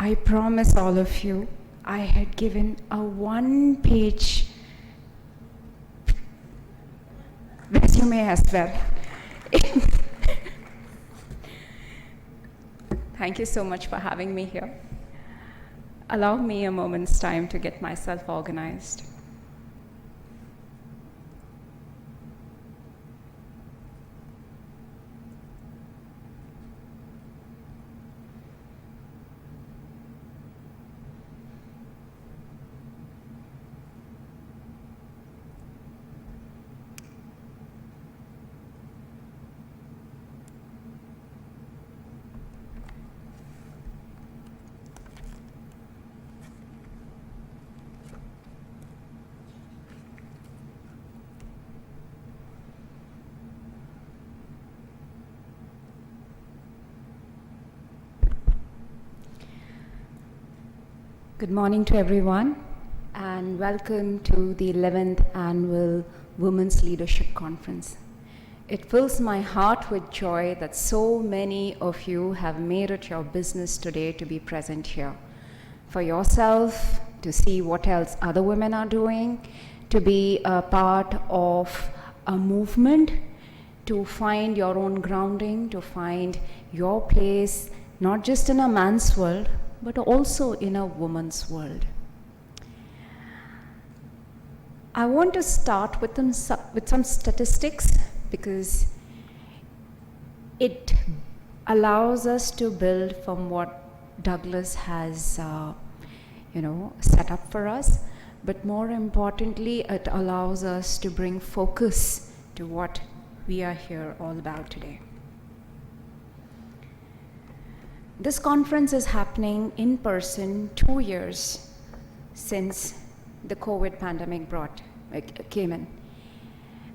I promise all of you, I had given a one-page resume as well. Thank you so much for having me here. Allow me a moment's time to get myself organized. Good morning to everyone, and welcome to the 11th Annual Women's Leadership Conference. It fills my heart with joy that so many of you have made it your business today to be present here. For yourself, to see what else other women are doing, to be a part of a movement, to find your own grounding, to find your place, not just in a man's world, but also in a woman's world. I want to start with some statistics because it allows us to build from what Douglas has set up for us, but more importantly, it allows us to bring focus to what we are here all about today. This conference is happening in person 2 years since the COVID pandemic came in.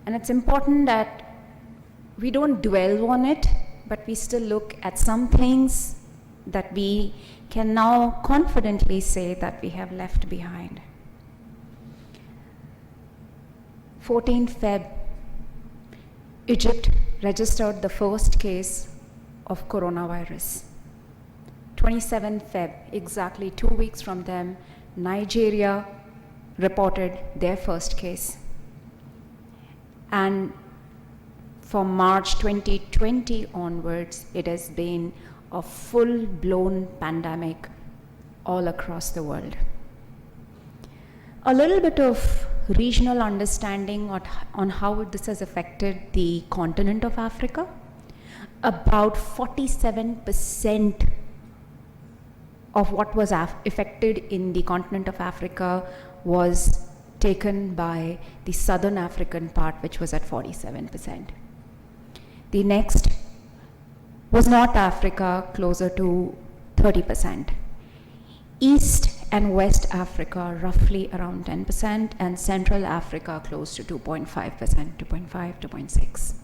And it's important that we don't dwell on it, but we still look at some things that we can now confidently say that we have left behind. 14th Feb, Egypt registered the first case of coronavirus. 27th Feb, exactly 2 weeks from them, Nigeria reported their first case. And from March 2020 onwards, it has been a full-blown pandemic all across the world. A little bit of regional understanding on how this has affected the continent of Africa. About 47% of what was affected in the continent of Africa was taken by the southern African part, which was at 47%. The next was North Africa, closer to 30%. East and West Africa, roughly around 10%, and Central Africa, close to 2.5%, 2.5, 2.6.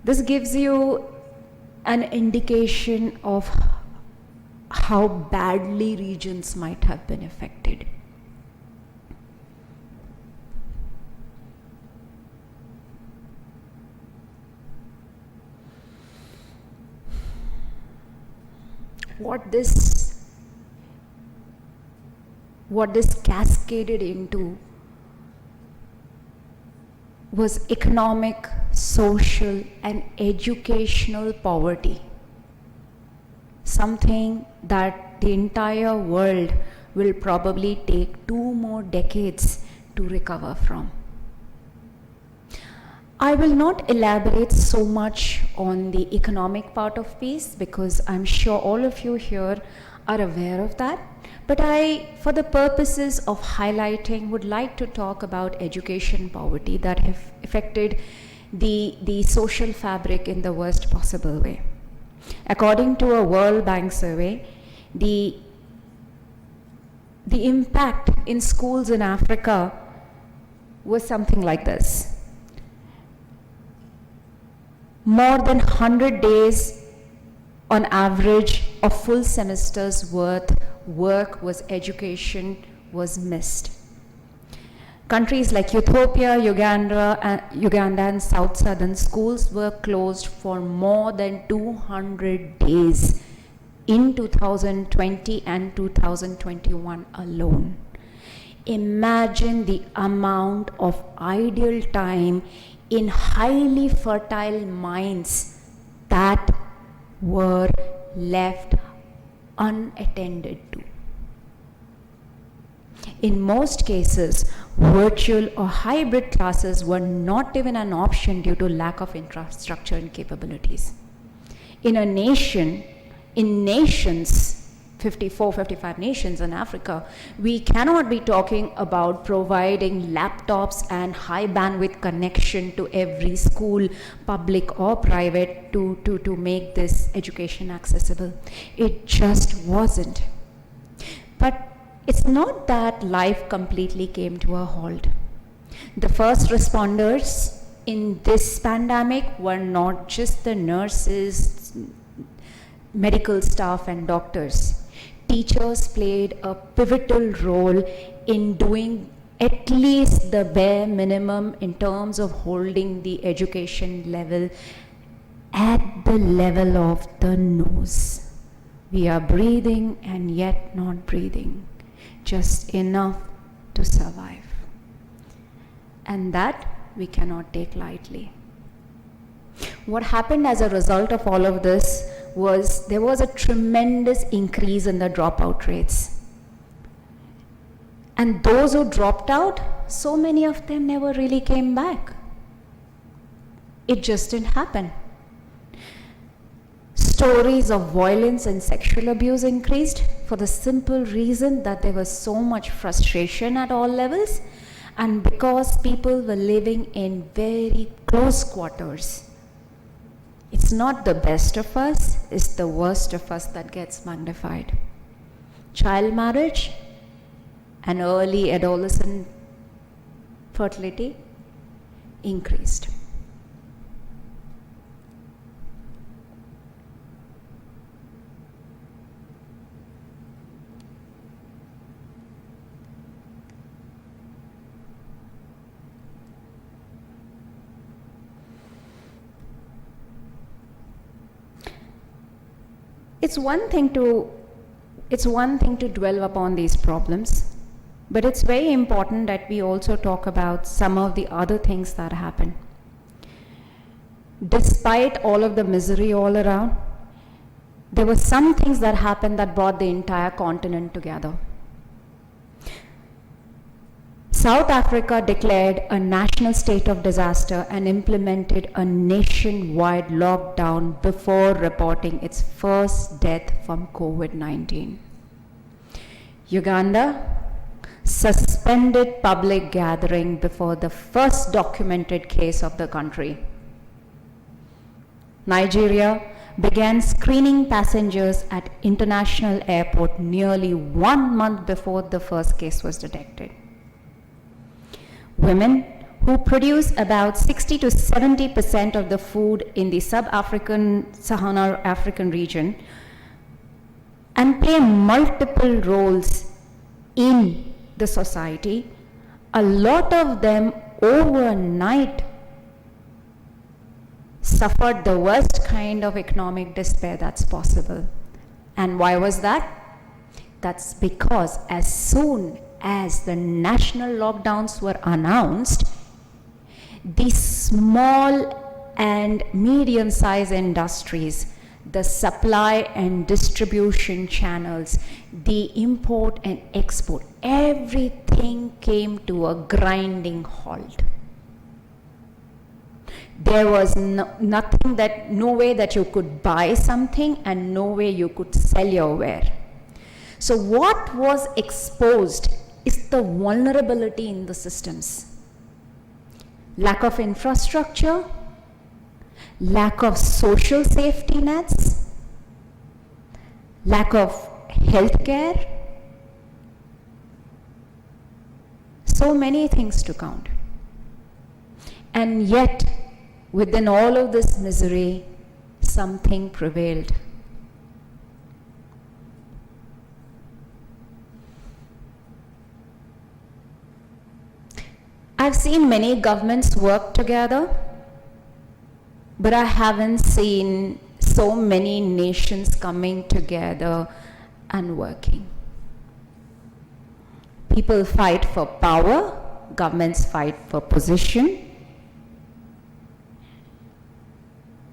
This gives you an indication of how badly regions might have been affected. What this cascaded into was economic, social, and educational poverty. Something that the entire world will probably take 2 more decades to recover from. I will not elaborate so much on the economic part of peace because I'm sure all of you here are aware of that. But I, for the purposes of highlighting, would like to talk about education poverty that have affected the social fabric in the worst possible way. According to a World Bank survey, the impact in schools in Africa was something like this. More than 100 days on average of full semesters worth education was missed. Countries like Ethiopia, Uganda and South Sudan schools were closed for more than 200 days in 2020 and 2021 alone. Imagine the amount of idle time in highly fertile minds that were left unattended to. In most cases, virtual or hybrid classes were not even an option due to lack of infrastructure and capabilities. In nations, 54, 55 nations in Africa, we cannot be talking about providing laptops and high bandwidth connection to every school, public or private, to make this education accessible. It just wasn't. But it's not that life completely came to a halt. The first responders in this pandemic were not just the nurses, medical staff and doctors. Teachers played a pivotal role in doing at least the bare minimum in terms of holding the education level at the level of the nose. We are breathing and yet not breathing, just enough to survive. And that we cannot take lightly. What happened as a result of all of this was there was a tremendous increase in the dropout rates. And those who dropped out, so many of them never really came back. It just didn't happen. Stories of violence and sexual abuse increased for the simple reason that there was so much frustration at all levels, and because people were living in very close quarters. It's not the best of us, it's the worst of us that gets magnified. Child marriage and early adolescent fertility increased. It's one thing to dwell upon these problems, but it's very important that we also talk about some of the other things that happen. Despite all of the misery all around, there were some things that happened that brought the entire continent together. South Africa declared a national state of disaster and implemented a nationwide lockdown before reporting its first death from COVID-19. Uganda suspended public gathering before the first documented case of the country. Nigeria began screening passengers at international airport nearly 1 month before the first case was detected. Women, who produce about 60 to 70% of the food in the Sub-Saharan African region, and play multiple roles in the society, a lot of them overnight suffered the worst kind of economic despair that's possible. And why was that? That's because as soon as the national lockdowns were announced, the small and medium-sized industries, the supply and distribution channels, the import and export, everything came to a grinding halt. There was no way that you could buy something and no way you could sell your ware. So what was exposed is the vulnerability in the systems. Lack of infrastructure, lack of social safety nets, lack of health care, so many things to count. And yet, within all of this misery, something prevailed. I've seen many governments work together, but I haven't seen so many nations coming together and working. People fight for power, governments fight for position.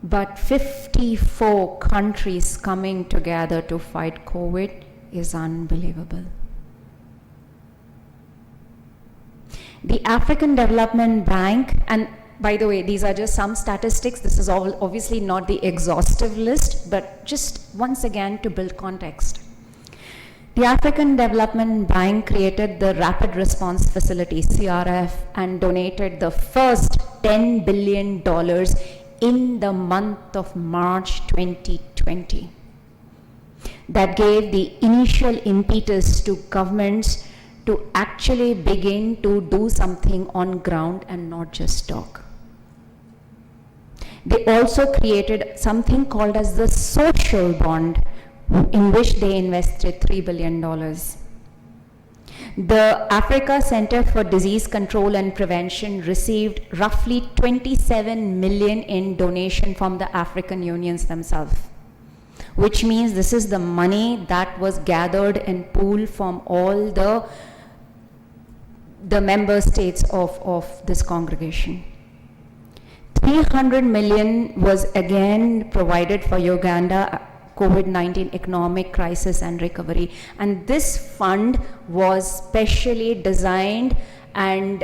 But 54 countries coming together to fight COVID is unbelievable. The African Development Bank, and by the way, these are just some statistics. This is obviously not the exhaustive list, but just once again to build context. The African Development Bank created the Rapid Response Facility, CRF, and donated the first $10 billion in the month of March 2020. That gave the initial impetus to governments to actually begin to do something on ground and not just talk. They also created something called as the social bond, in which they invested $3 billion. The Africa Center for Disease Control and Prevention received roughly 27 million in donation from the African unions themselves, which means this is the money that was gathered and pooled from all the member states of this congregation. 300 million was again provided for Uganda COVID-19 economic crisis and recovery. And this fund was specially designed and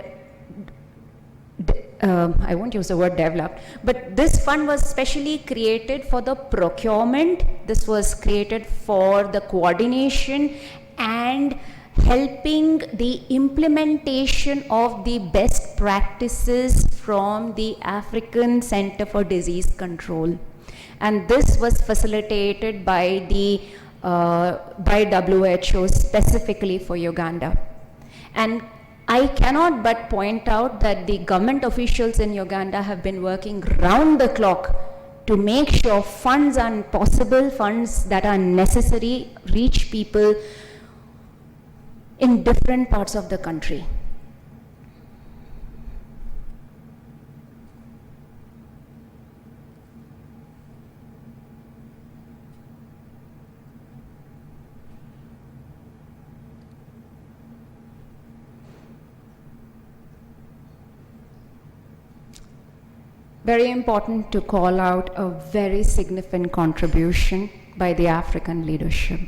I won't use the word developed, but this fund was specially created for the procurement. This was created for the coordination and helping the implementation of the best practices from the African Center for Disease Control. And this was facilitated by the by WHO specifically for Uganda. And I cannot but point out that the government officials in Uganda have been working round the clock to make sure funds and possible funds that are necessary reach people in different parts of the country. Very important to call out a very significant contribution by the African leadership.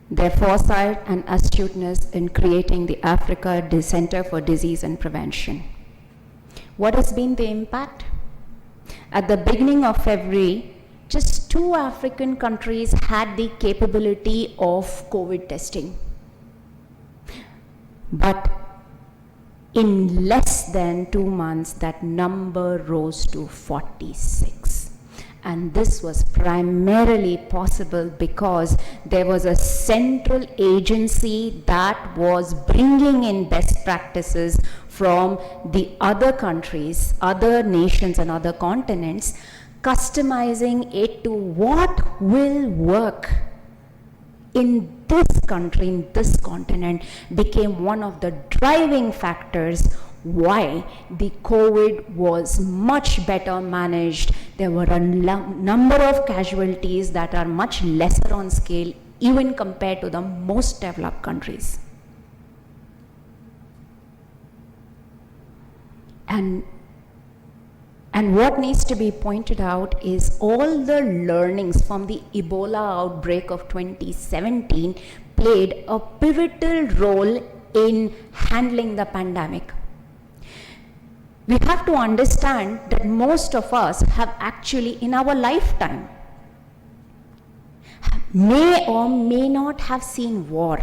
Their foresight and astuteness in creating the Africa Center for Disease and Prevention. What has been the impact? At the beginning of February, just 2 African countries had the capability of COVID testing. But in less than 2 months, that number rose to 46. And this was primarily possible because there was a central agency that was bringing in best practices from the other countries, other nations and other continents, customizing it to what will work in this country, in this continent, became one of the driving factors why the COVID was much better managed. There were a number of casualties that are much lesser on scale, even compared to the most developed countries. And what needs to be pointed out is all the learnings from the Ebola outbreak of 2017 played a pivotal role in handling the pandemic. We have to understand that most of us have actually in our lifetime may or may not have seen war,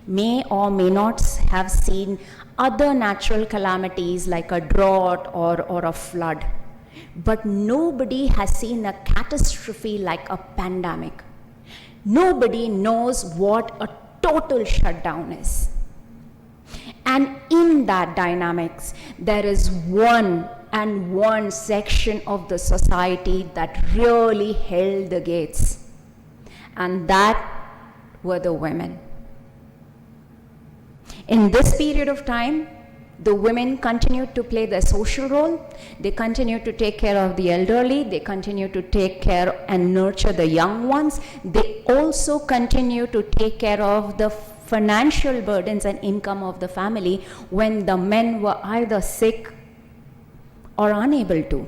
may or may not have seen other natural calamities like a drought or a flood. But nobody has seen a catastrophe like a pandemic. Nobody knows what a total shutdown is. And in that dynamics, there is one section of the society that really held the gates. And that were the women. In this period of time, The women continue to play their social role. They continue to take care of the elderly. They continue to take care and nurture the young ones. They also continue to take care of the financial burdens and income of the family when the men were either sick or unable to.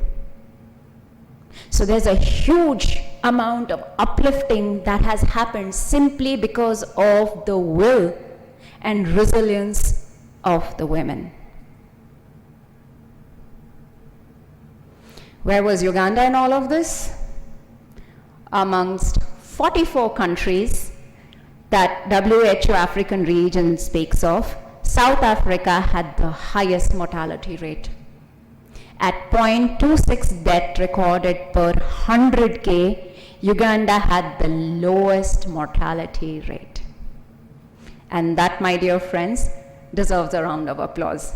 So there's a huge amount of uplifting that has happened simply because of the will and resilience of the women. Where was Uganda in all of this? Amongst 44 countries that WHO African region speaks of, South Africa had the highest mortality rate. At 0.26 death recorded per 100K, Uganda had the lowest mortality rate. And that, my dear friends, deserves a round of applause.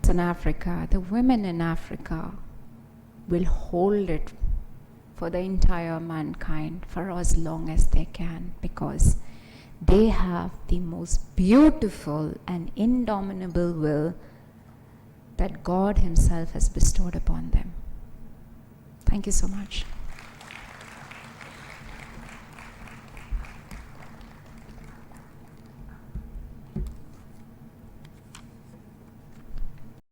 In Africa, the women in Africa will hold it for the entire mankind for as long as they can, because they have the most beautiful and indomitable will that God Himself has bestowed upon them. Thank you so much.